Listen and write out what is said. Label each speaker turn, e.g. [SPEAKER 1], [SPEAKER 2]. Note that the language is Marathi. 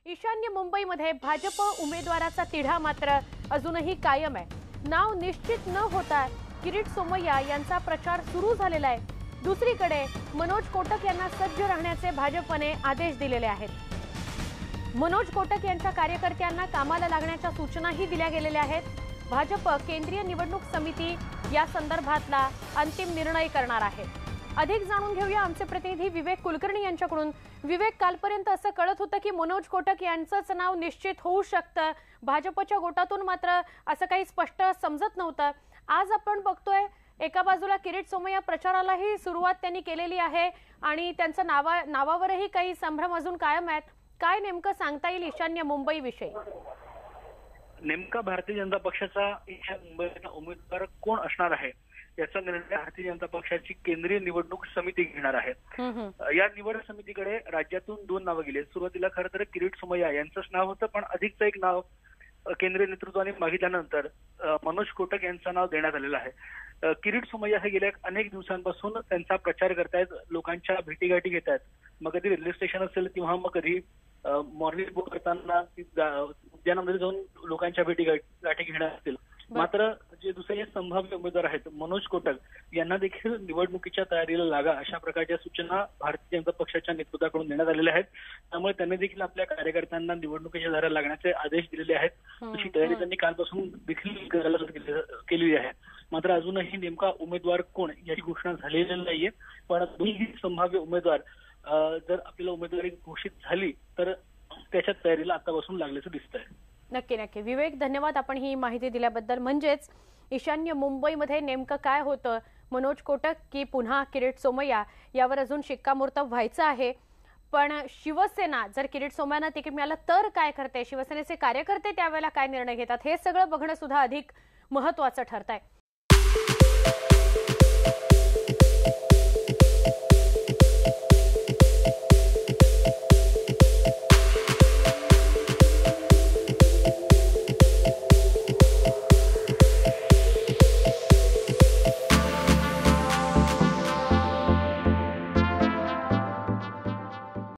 [SPEAKER 1] ईशान्य मुंबईमध्ये भाजप उमेदवाराचा तिढा मात्र अजूनही कायम आहे। नाव निश्चित न होता किरीट सोमय्या यांचा प्रचार सुरू झालेला आहे। दुसरीकडे मनोज कोटक यांना सज्ज राहण्याचे भाजपने आदेश दिलेले आहेत। मनोज कोटक यांच्या कार्यकर्त्यांना कामाला लागण्याच्या सूचनाही दिल्या गेलेल्या आहेत। भाजप केंद्रीय निवडणूक समिती या संदर्भातला अंतिम निर्णय करणार आहे। अधिक जाणून घेऊया आमचे प्रतिनिधी विवेक कुलकर्णी यांच्याकडून। विवेक, कालपर्यंत असं कळत होतं की मनोज कोटक यांचंच नाव निश्चित होऊ शकतं, भाजपच्या गोटातून मात्र असं काही स्पष्ट समजत नव्हतं। आज आपण बघतोय एका बाजूला किरीट सोमय्या प्रचारालाही सुरुवात त्यांनी केलेली आहे आणि त्यांच्या नावावरही काही संभ्रम अजून कायम आहेत। काय नेमकं सांगता येईल ईशान्य मुंबई विषयी?
[SPEAKER 2] नेमका भारतीय जनता पक्षाचा ईशान्य मुंबईचा उमेदवार कोण असणार आहे याचा निर्णय भारतीय जनता पक्षाची केंद्रीय निवडणूक समिती घेणार आहे। या निवड समितीकडे राज्यातून 2 नावं गेली। सुरुवातीला खरं तर किरीट सोमय्या यांचंच नाव होतं, पण अधिकचं एक नाव केंद्रीय नेतृत्वाने मागितल्यानंतर मनोज कोटक यांचं नाव देण्यात आलेलं आहे। किरीट सोमय्या हे गेल्या अनेक दिवसांपासून त्यांचा प्रचार करतायत, लोकांच्या भेटीगाठी घेत आहेत। मग कधी रेल्वे स्टेशन असेल किंवा मग कधी मॉर्निंग वॉक करताना उद्यानामध्ये जाऊन लोकांच्या भेटीगाठी घेणार असतील। मात्र जे दुसरे संभाव्य उमेदवार आहेत मनोज कोटक यांना देखील निवडणुकीच्या तयारीला लागा अशा प्रकारच्या सूचना भारतीय जनता पक्षाच्या नेतृत्वाकडून देण्यात आलेल्या आहेत। त्यामुळे त्यांनी देखील आपल्या कार्यकर्त्यांना निवडणुकीच्या दाराला लागण्याचे आदेश दिलेले आहेत। अशी तयारी त्यांनी कालपासून देखील करायला केलेली आहे। मात्र अजूनही नेमका उमेदवार कोण याची घोषणा झालेली नाहीये, पण दोन्ही संभाव्य उमेदवार जर आपल्याला उमेदवारी घोषित झाली तर त्याच्या तयारीला आतापासून लागल्याचं दिसतंय।
[SPEAKER 1] नक्की नक्की विवेक, धन्यवाद आपण ही माहिती दिल्याबद्दल। म्हणजेच ईशान्य मुंबईमध्ये नेमकं काय होतं, मनोज कोटक की पुन्हा किरीट सोमय्या यावर अजून शिक्कामोर्तब व्हायचं आहे। पण शिवसेना जर किरीट सोमय्यांना तिकीट मिळालं तर काय करते, शिवसेनेचे कार्यकर्ते त्यावेळेला काय निर्णय घेतात, हे सगळं बघणं सुद्धा अधिक महत्त्वाचं ठरतंय।